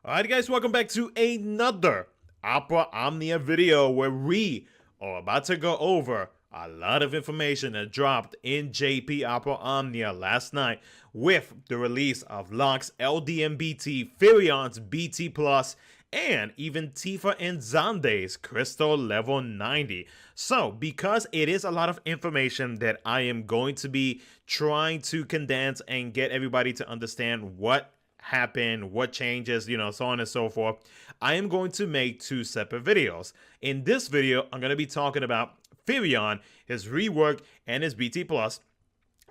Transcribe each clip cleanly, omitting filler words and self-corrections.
Alright guys, welcome back to another Opera Omnia video where we are about to go over a lot of information that dropped in JP Opera Omnia last night with the release of Locke's LDM-BT, Firion's BT Plus, and even Tifa and Xande's Crystal Lvl 90. So, because it is a lot of information that I am going to be trying to condense and get everybody to understand what happen, what changes, so on and so forth, I am going to make two separate videos. In this video, I'm going to be talking about Firion, his rework, and his BT Plus.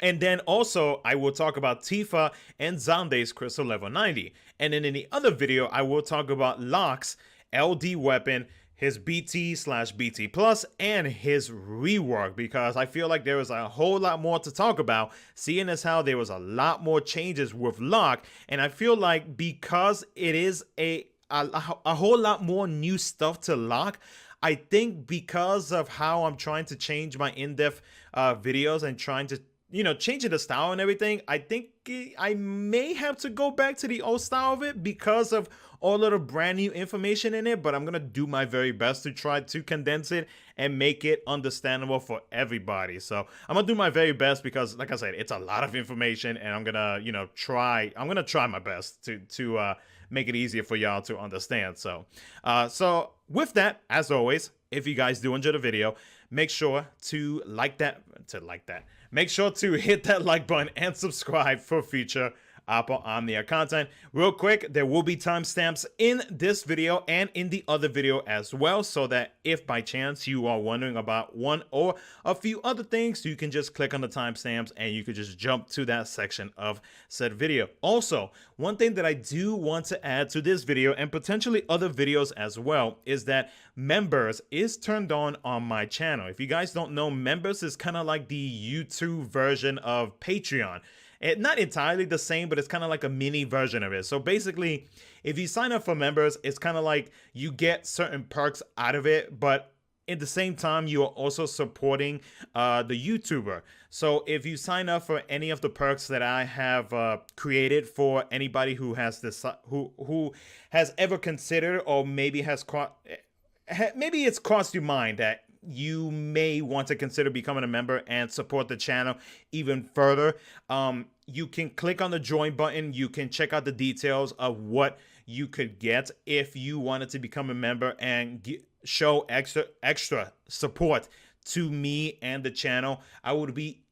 And then also, I will talk about Tifa and Xande's Crystal Lvl 90. And then in the other video, I will talk about Locke's LD weapon, his BT/BT Plus, and his rework, because I feel like there is a whole lot more to talk about, seeing as how there was a lot more changes with Locke. And I feel like because it is a whole lot more new stuff to Locke, I think because of how I'm trying to change my in-depth videos and trying to changing the style and everything, I think I may have to go back to the old style of it because of all of the brand new information in it, but I'm gonna do my very best to try to condense it and make it understandable for everybody. So I'm gonna do my very best because, like I said, it's a lot of information, and I'm gonna try my best to make it easier for y'all to understand. So with that, as always, if you guys do enjoy the video, make sure to make sure to hit that like button and subscribe for future Opera Omnia content. Real quick, there will be timestamps in this video and in the other video as well, so that if by chance you are wondering about one or a few other things, you can just click on the timestamps and you can just jump to that section of said video. Also, one thing that I do want to add to this video and potentially other videos as well is that members is turned on my channel. If you guys don't know, members is kind of like the YouTube version of Patreon. Not entirely the same, but it's kind of like a mini version of it. So basically, if you sign up for members, it's kind of like you get certain perks out of it, but at the same time, you are also supporting the YouTuber. So if you sign up for any of the perks that I have created for anybody who has this, who has ever considered, or maybe maybe it's crossed your mind that you may want to consider becoming a member and support the channel even further, you can click on the join button. You can check out the details of what you could get if you wanted to become a member and show extra support to me and the channel. I would be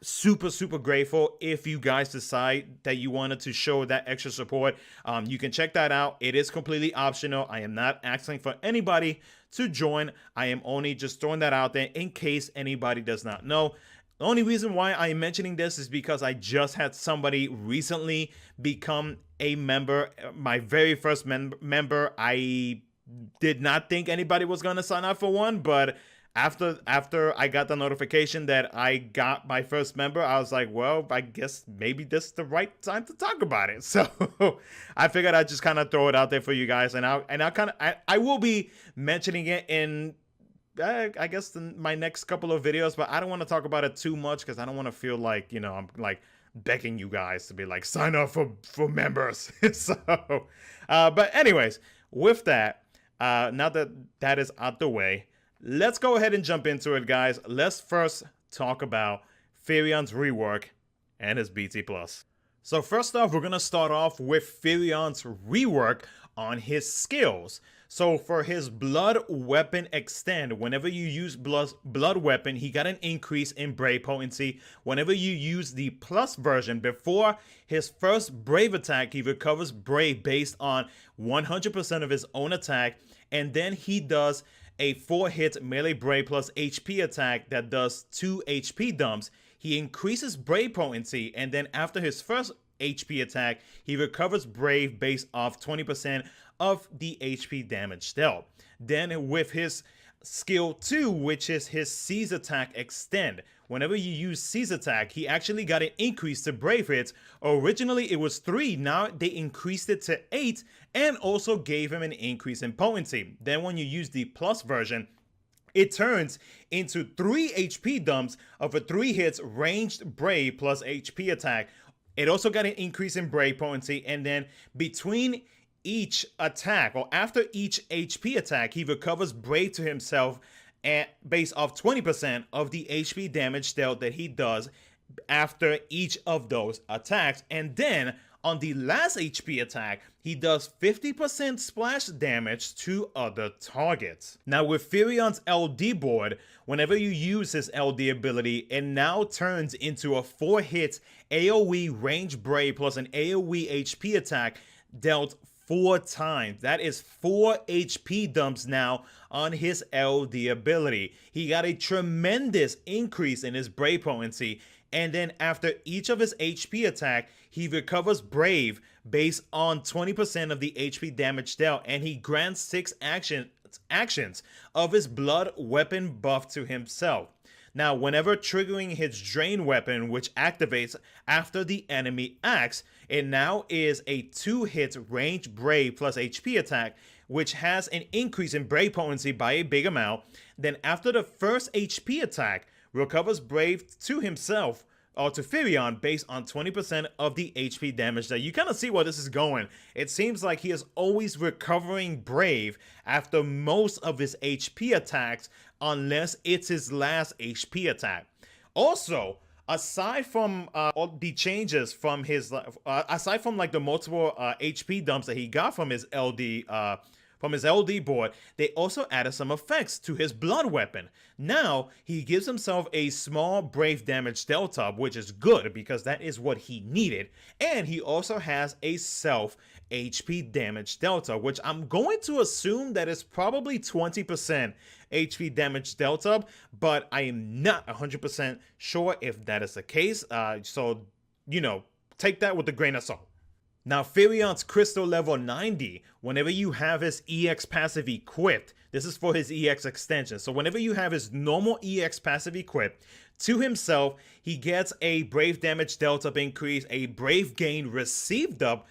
super grateful if you guys decide that you wanted to show that extra support. You can check that out. It is completely optional. I am not asking for anybody to join. I am only just throwing that out there in case anybody does not know. The only reason why I am mentioning this is because I just had somebody recently become a member, my very first member. I did not think anybody was going to sign up for one, but after I got the notification that I got my first member, I was like, well, I guess maybe this is the right time to talk about it. So I figured I'd just kind of throw it out there for you guys, and I will be mentioning it in I guess my next couple of videos, but I don't want to talk about it too much because I don't want to feel like I'm like begging you guys to be like, sign up for members. So but anyways, with that, now that that is out the way, let's go ahead and jump into it, guys. Let's first talk about Firion's rework and his BT Plus. So first off, we're going to start off with Firion's rework on his skills. So for his blood weapon extend, whenever you use blood weapon, he got an increase in brave potency. Whenever you use the plus version, before his first brave attack, he recovers brave based on 100% of his own attack. And then he does a 4-hit melee brave plus HP attack that does 2 HP dumps. He increases brave potency, and then after his first HP attack, he recovers brave based off 20% of the HP damage dealt. Then with his skill 2, which is his seize attack extend, whenever you use seize attack, he actually got an increase to brave hits. Originally it was 3, now they increased it to 8 and also gave him an increase in potency. Then when you use the plus version, it turns into 3 HP dumps of a 3 hits ranged brave plus HP attack. It also got an increase in brave potency, and then between each attack, or after each HP attack, he recovers Brave to himself at based off 20% of the HP damage dealt that he does after each of those attacks. And then on the last HP attack, he does 50% splash damage to other targets. Now with Firion's LD board, whenever you use his LD ability, it now turns into a 4-hit AoE range Brave plus an AoE HP attack dealt 4 times. That is 4 HP dumps now on his LD ability. He got a tremendous increase in his Brave potency, and then after each of his HP attack, he recovers Brave based on 20% of the HP damage dealt, and he grants 6 actions of his blood weapon buff to himself. Now, whenever triggering his drain weapon, which activates after the enemy acts, it now is a 2-hit range Brave plus HP attack, which has an increase in Brave potency by a big amount. Then after the first HP attack, recovers Brave to himself or to Firion based on 20% of the HP damage. Now you kind of see where this is going. It seems like he is always recovering Brave after most of his HP attacks, unless it's his last HP attack. Also, aside from all the changes from his, aside from like the multiple HP dumps that he got from his LD board, they also added some effects to his blood weapon. Now, he gives himself a small Brave damage delta, which is good because that is what he needed. And he also has a self HP damage delta, which I'm going to assume that is probably 20% HP damage delta, but I am not 100% sure if that is the case. So, you know, take that with a grain of salt. Now, Firion's Crystal Lvl 90, whenever you have his EX passive equipped, this is for his EX extension. So whenever you have his normal EX passive equipped to himself, he gets a Brave damage dealt up increase, a Brave gain received up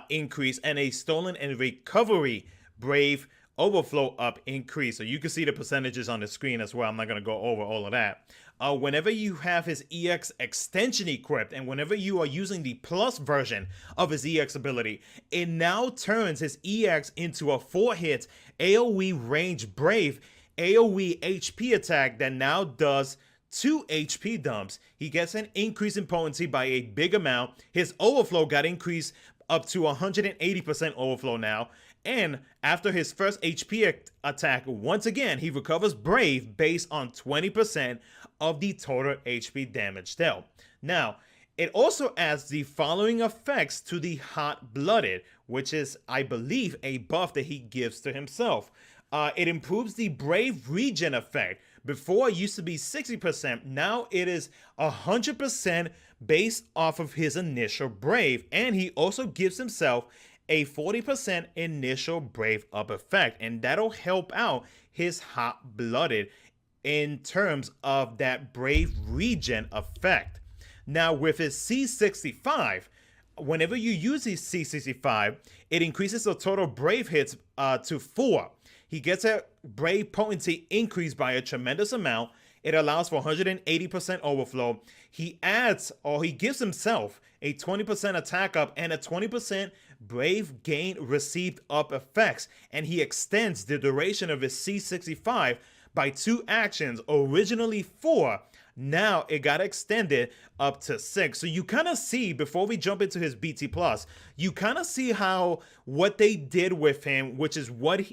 increase, and a stolen and recovery Brave overflow up increase. So you can see the percentages on the screen as well. I'm not going to go over all of that. Whenever you have his EX extension equipped, and whenever you are using the plus version of his EX ability, it now turns his EX into a 4-hit AoE range Brave AoE HP attack that now does 2 HP dumps. He gets an increase in potency by a big amount. His overflow got increased up to 180% overflow now. And after his first HP attack, once again, he recovers Brave based on 20% of the total HP damage dealt. Now, it also adds the following effects to the Hot Blooded, which is, I believe, a buff that he gives to himself. It improves the Brave regen effect. Before it used to be 60%, now it is 100% based off of his initial Brave, and he also gives himself a 40% initial Brave up effect, and that'll help out his Hot Blooded in terms of that Brave regen effect. Now with his C65, whenever you use his C65, it increases the total Brave hits to 4. He gets a Brave potency increase by a tremendous amount. It allows for 180% overflow. He adds, or he gives himself, a 20% attack up and a 20% Brave gain received up effects, and he extends the duration of his C65 by 2 actions, originally 4. Now it got extended up to 6. So you kind of see, before we jump into his BT Plus, you kind of see how what they did with him, which is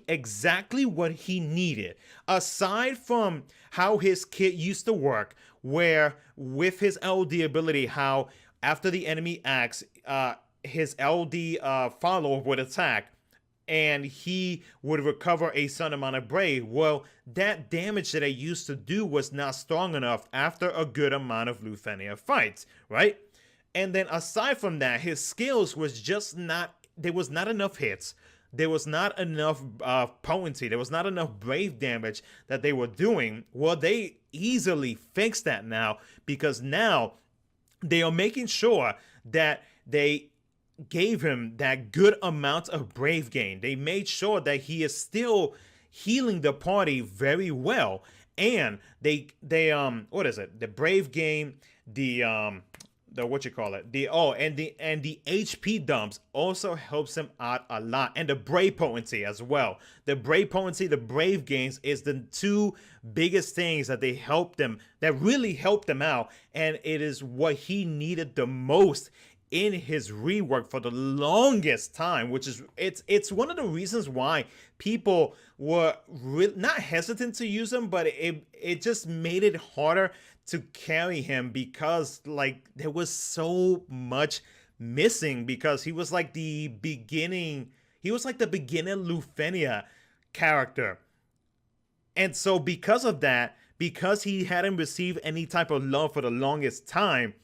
exactly what he needed. Aside from how his kit used to work, where with his LD ability, how after the enemy acts, his LD follower would attack, and he would recover a certain amount of Brave. Well, that damage that I used to do was not strong enough after a good amount of Lufenia fights, right? And then aside from that, his skills was just not, there was not enough hits. There was not enough potency. There was not enough Brave damage that they were doing. Well, they easily fixed that now, because now they are making sure that they gave him that good amount of Brave gain. They made sure that he is still healing the party very well, and they what is it, the Brave gain, the what you call it, the HP dumps also helps him out a lot, and the brave potency as well. The brave potency, the brave gains is the two biggest things that really helped him out, and it is what he needed the most in his rework for the longest time, which is it's one of the reasons why people were not hesitant to use him, but it just made it harder to carry him, because like there was so much missing, because he was like the beginner Lufenia character. And so because of that, because he hadn't received any type of love for the longest time,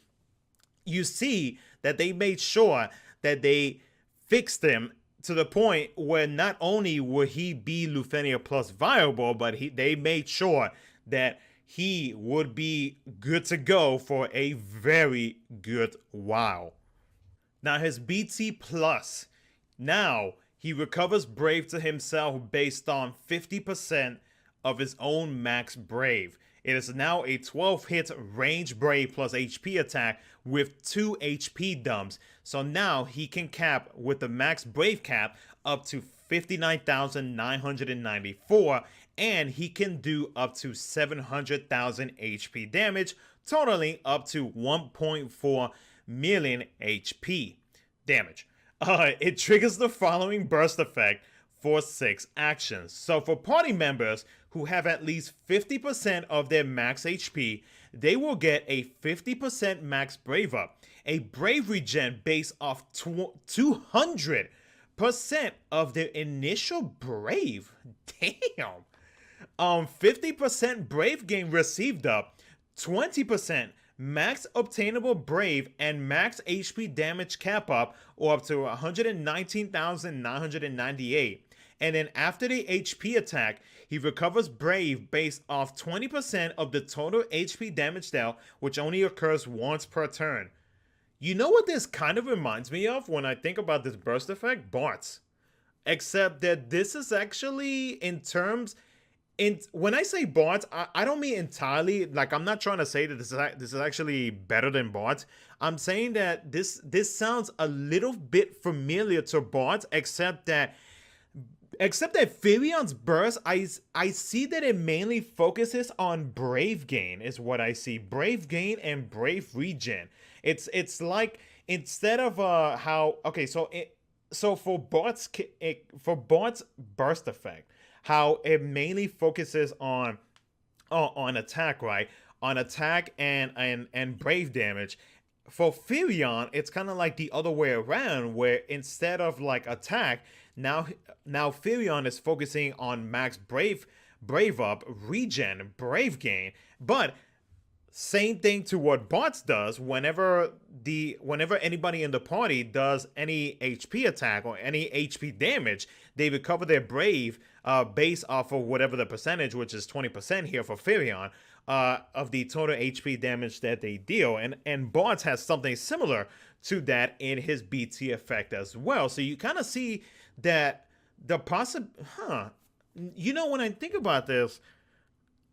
you see that they made sure that they fixed him to the point where not only would he be Lufenia plus viable, but they made sure that he would be good to go for a very good while. Now his BT plus, now he recovers Brave to himself based on 50% of his own max Brave. It is now a 12 hit range Brave plus HP attack with 2 HP dumps. So now he can cap with the max Brave cap up to 59,994, and he can do up to 700,000 HP damage, totaling up to 1.4 million HP damage. It triggers the following burst effect for 6 actions. So for party members who have at least 50% of their max HP, they will get a 50% max Brave up, a Brave regen based off 200% of their initial Brave. Damn. 50% Brave gain received up, 20% max obtainable Brave and max HP damage cap up, or up to 119,998. And then after the HP attack, he recovers Brave based off 20% of the total HP damage dealt, which only occurs once per turn. You know what this kind of reminds me of when I think about this burst effect? Bart's. Except that this is actually when I say Bart's, I don't mean entirely, like I'm not trying to say that this is actually better than Bart's. I'm saying that this sounds a little bit familiar to Bart's, except that Firion's burst, I see that it mainly focuses on Brave gain, is what I see. Brave gain and Brave regen. It's like, instead of so for Bart's burst effect, how it mainly focuses on attack, right? On attack and Brave damage. For Firion, it's kind of like the other way around, where instead of like attack, now Firion is focusing on max Brave up, regen, Brave gain. But same thing to what Bart's does. Whenever anybody in the party does any HP attack or any HP damage, they recover their Brave based off of whatever the percentage, which is 20% here for Firion, of the total HP damage that they deal. And Bart's has something similar to that in his BT effect as well. So you kind of see that you know, when I think about this,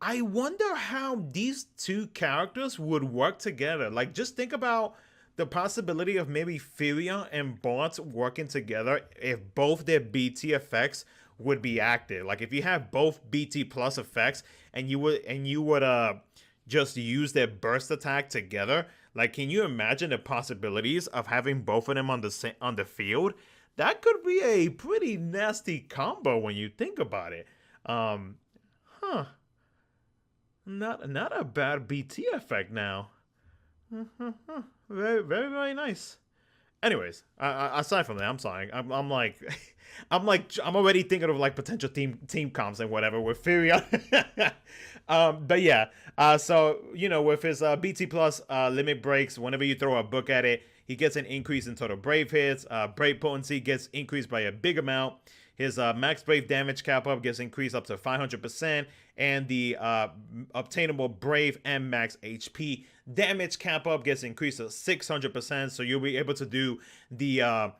I wonder how these two characters would work together. Like, just think about the possibility of maybe Firion and Bart's working together if both their BT effects would be active. Like, if you have both BT plus effects and you would just use their burst attack together. Like, can you imagine the possibilities of having both of them on the field? That could be a pretty nasty combo when you think about it. Not a bad BT effect now. Very, very, very nice. Anyways, aside from that, I'm sorry. I'm already thinking of like potential team comps and whatever with Firion. But yeah, so you know, with his BT plus limit breaks, whenever you throw a book at it, he gets an increase in total Brave hits. Brave potency gets increased by a big amount. His max Brave damage cap up gets increased up to 500%, and the obtainable Brave and max HP damage cap up gets increased to 600%. So you'll be able to do the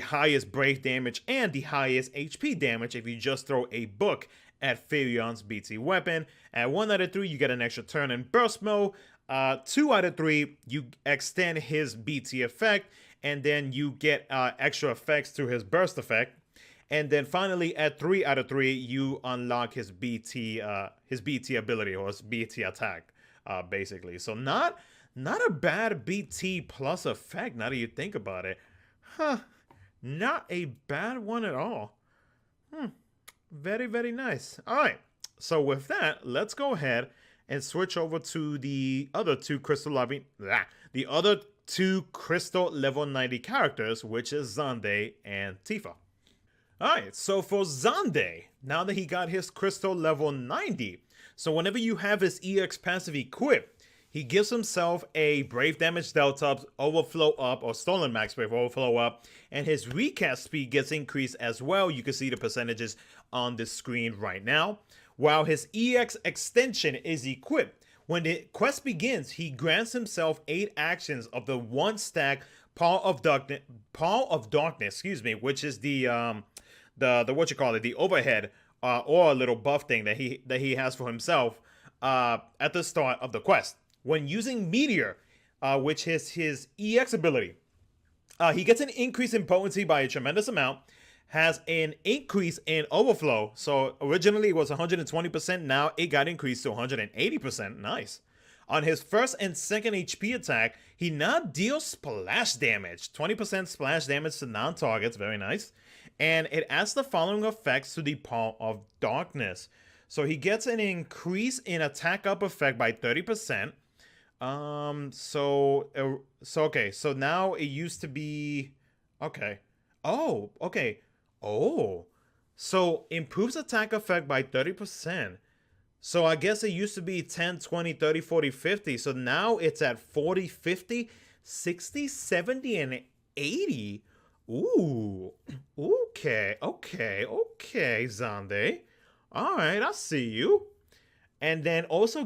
highest Brave damage and the highest HP damage if you just throw a book at Firion's BT weapon. At 1 out of 3, you get an extra turn in burst mode. 2 out of 3, you extend his BT effect, and then you get extra effects through his burst effect. And then finally, at 3 out of 3, you unlock his BT ability, or his BT attack, basically. So not a bad BT plus effect, now that you think about it. Huh. Not a bad one at all. Very, very nice. All right. So with that, let's go ahead and switch over to the other two Crystal Level 90 characters, which is Xande and Tifa. Alright, so for Xande, now that he got his Crystal Level 90, so whenever you have his EX passive equipped, he gives himself a Brave Damage Delta Overflow up, or Stolen Max Brave Overflow up, and his recast speed gets increased as well. You can see the percentages on the screen right now. While his EX extension is equipped, when the quest begins, he grants himself 8 actions of the 1 stack Paw of Darkness, which is the overhead or a little buff thing that he has for himself at the start of the quest. When using Meteor, which is his EX ability, he gets an increase in potency by a tremendous amount, has an increase in overflow. So originally it was 120%, now it got increased to 180%. Nice. On his first and second HP attack, he now deals splash damage. 20% splash damage to non-targets, very nice. And it adds the following effects to the Paw of Darkness. So he gets an increase in attack up effect by 30%. Okay, so now it used to be, okay. Oh, okay. Oh, so improves attack effect by 30%. So I guess it used to be 10, 20, 30, 40, 50. So now it's at 40, 50, 60, 70, and 80. Ooh, okay, Xande. All right, I see you. And then also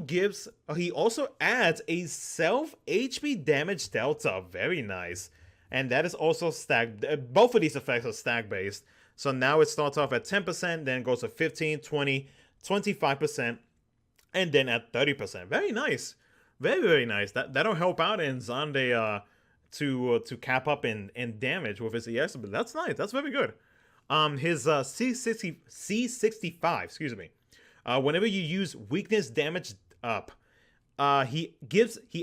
he also adds a self HP damage delta. Very nice. And that is also stacked. Both of these effects are stack based. So now it starts off at 10%, then goes to 15, 20, 25%, and then at 30%. Very nice. Very, very nice. That'll help out in Xande to cap up in damage with his EX, but that's nice. That's very good. His C65, excuse me. Whenever you use weakness damage up, he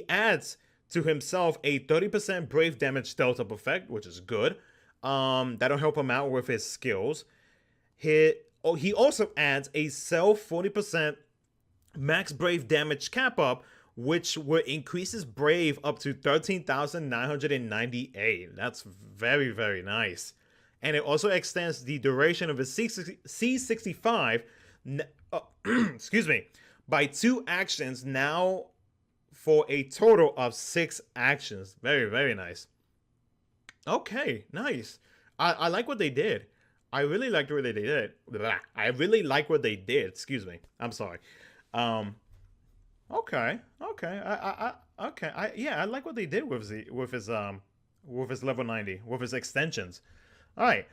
adds to himself a 30% brave damage delta effect, which is good. That'll help him out with his skills. He also adds a self 40% max brave damage cap up, which will increase his brave up to 13,998. That's very, very nice. And it also extends the duration of his C65 excuse me, by 2 actions, now for a total of 6 actions. Very, very nice. Okay, nice. I like what they did. I really liked what they did. I really like what they did. Excuse me. I'm sorry. Okay. Yeah, I like what they did with his level 90, with his extensions. All right.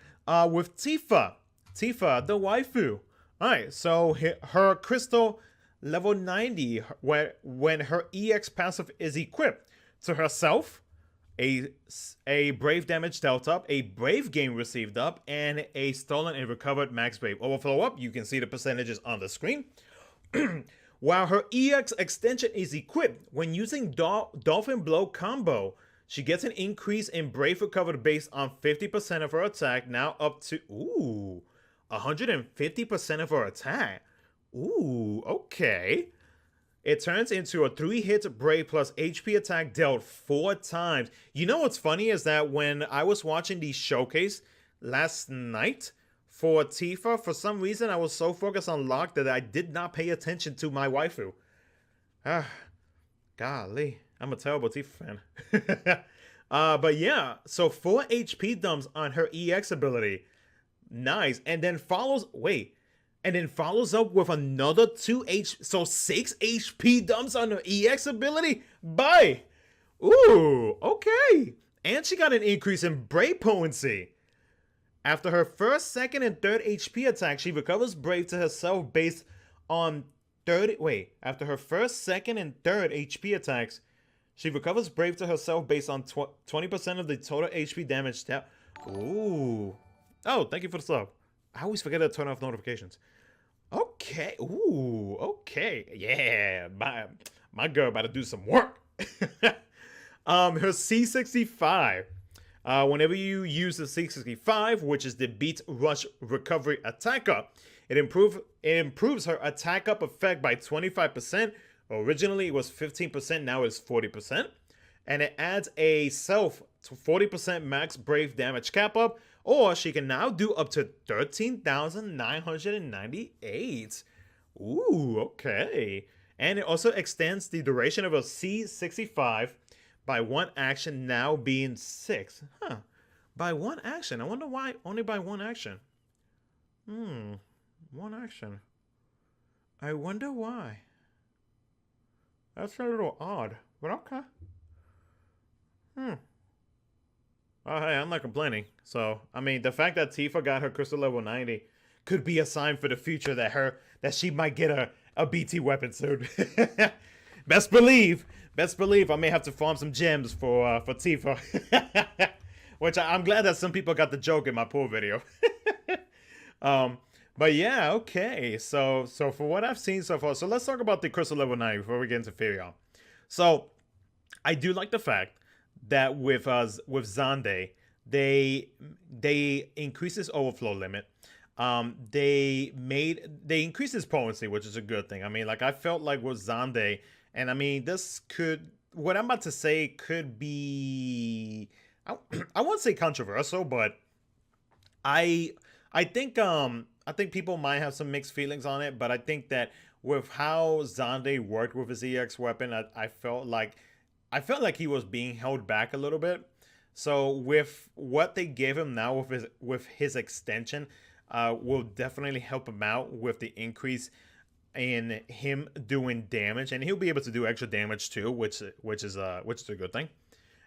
With Tifa, the waifu. All right. So her Crystal level 90, when her EX passive is equipped to herself, a brave damage dealt up, a brave gain received up, and a stolen and recovered max brave overflow up. You can see the percentages on the screen. While her EX extension is equipped, when using Dolphin Blow combo, she gets an increase in brave recovered based on 50% of her attack, now up to 150% of her attack. Ooh, okay. It turns into a 3-hit brave plus HP attack dealt 4 times. You know what's funny is that when I was watching the showcase last night for Tifa, for some reason I was so focused on Locke that I did not pay attention to my waifu. Golly, I'm a terrible Tifa fan. But yeah, so 4 HP dumps on her EX ability. Nice. And then follows up with another 6 HP dumps on her EX ability. Bye. Ooh, okay. And she got an increase in brave potency. After her first, second, and third HP attack, she recovers brave to herself based on after her first, second, and third HP attacks, she recovers Brave to herself based on 20% of the total HP damage. Ooh. Oh, thank you for the sub. I always forget to turn off notifications. Okay. Ooh. Okay. Yeah. My girl about to do some work. Her C65. Whenever you use the C65, which is the Beat Rush Recovery Attack Up, it improves her attack up effect by 25%. Originally it was 15%, now it's 40%. And it adds a self to 40% max Brave damage cap up, or she can now do up to 13,998. Ooh, okay. And it also extends the duration of a C65 by one action, now being 6. Huh. By one action. I wonder why only by one action. One action. I wonder why. That's a little odd, but okay. Oh, hey, I'm not complaining. So, I mean, the fact that Tifa got her Crystal Level 90 could be a sign for the future that she might get a BT weapon soon. Best believe I may have to farm some gems for Tifa. Which I'm glad that some people got the joke in my pool video. But yeah, okay. So for what I've seen so far, so let's talk about the Crystal Level 90 before we get into Firion. So I do like the fact that with Xande, they increased his overflow limit. They increased his potency, which is a good thing. I mean, like, I felt like with Xande, and I mean, what I'm about to say could be, I won't say controversial, but I think people might have some mixed feelings on it, but I think that with how Xande worked with his EX weapon, I felt like he was being held back a little bit. So with what they gave him now with his extension, will definitely help him out with the increase in him doing damage, and he'll be able to do extra damage too, which is a good thing.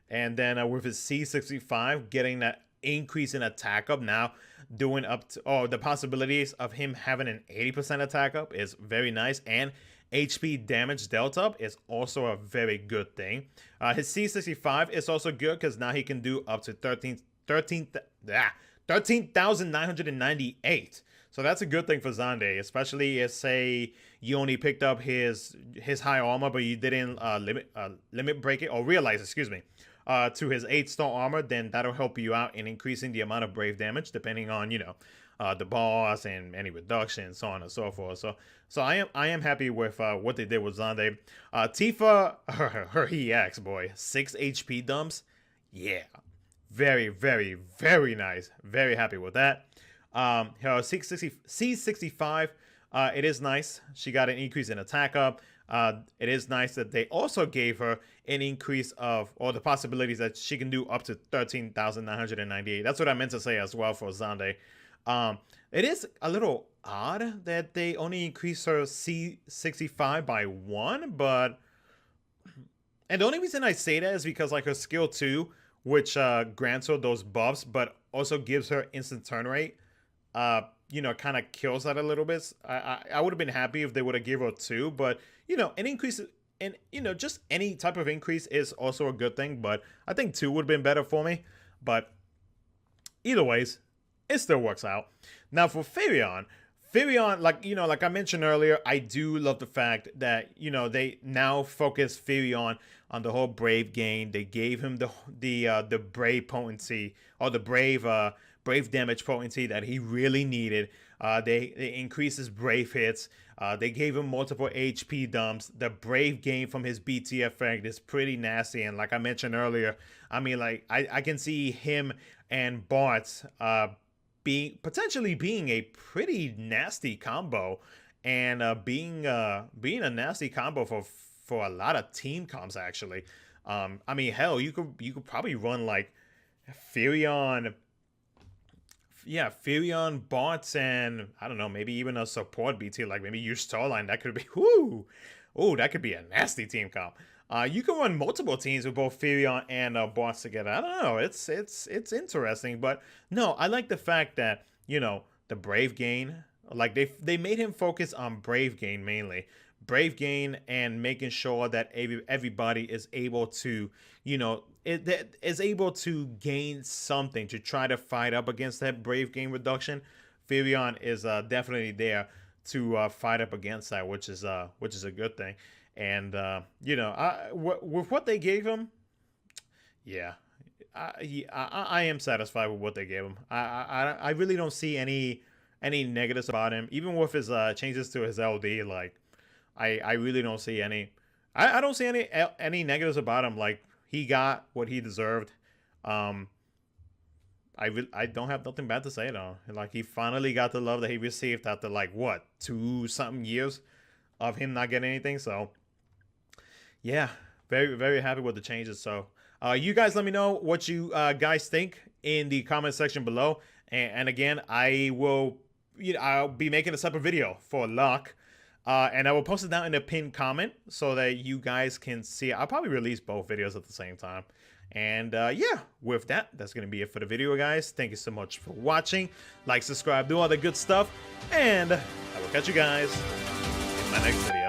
And then with his C65 getting that increase in attack up, now doing up to the possibilities of him having an 80% attack up is very nice, and HP damage delta up is also a very good thing. His C65 is also good because now he can do up to 13,998. So that's a good thing for Xande, especially if, say, you only picked up his high armor, but you didn't limit break it, or realize, excuse me, to his 8-star armor. Then that'll help you out in increasing the amount of Brave damage, depending on, you know, the boss and any reduction, so on and so forth. So I am happy with what they did with Xande. Tifa, her EX, boy, 6 HP dumps, yeah, very, very, very nice. Very happy with that. Her C65, it is nice. She got an increase in attack up. It is nice that they also gave her an increase of, or the possibilities that she can do up to 13,998. That's what I meant to say as well for Xande. It is a little odd that they only increased her C65 by 1, but, and the only reason I say that is because, like, her skill 2, which grants her those buffs, but also gives her instant turn rate, you know, kind of kills that a little bit. I would have been happy if they would have given her 2, but, you know, an increase, and, you know, just any type of increase is also a good thing, but I think 2 would have been better for me. But either ways, it still works out. Now for Firion, like, you know, like I mentioned earlier, I do love the fact that, you know, they now focus Firion on the whole Brave gain. They gave him the Brave potency, or the Brave damage potency that he really needed. They increased his Brave hits. They gave him multiple HP dumps. The Brave gain from his BT effect is pretty nasty, and like I mentioned earlier, I mean, like, I can see him and Bart potentially being a pretty nasty combo, and being a nasty combo for a lot of team comps, actually. I mean, hell, you could probably run like Firion, bots, and I don't know, maybe even a support BT, like maybe use Starline. That could be, that could be a nasty team comp. You can run multiple teams with both Firion and bots together. I don't know. It's interesting, but no, I like the fact that, you know, the Brave gain, Like they made him focus on Brave Gain mainly. Brave Gain and making sure that everybody is able to, you know, is able to gain something to try to fight up against that Brave Gain reduction. Firion is definitely there to fight up against that, which is a good thing. And you know, with what they gave him, yeah, I am satisfied with what they gave him. I really don't see any negatives about him, even with his changes to his LD. Like, I really don't see any. I don't see any negatives about him. Like, he got what he deserved. I don't have nothing bad to say though. Like, he finally got the love that he received after like what 2-something years of him not getting anything. So yeah, very happy with the changes. So you guys let me know what you guys think in the comment section below. And again, I'll be making a separate video for luck. And I will post it down in the pinned comment so that you guys can see it. I'll probably release both videos at the same time. And yeah, with that, that's going to be it for the video, guys. Thank you so much for watching. Like, subscribe, do all the good stuff. And I will catch you guys in my next video.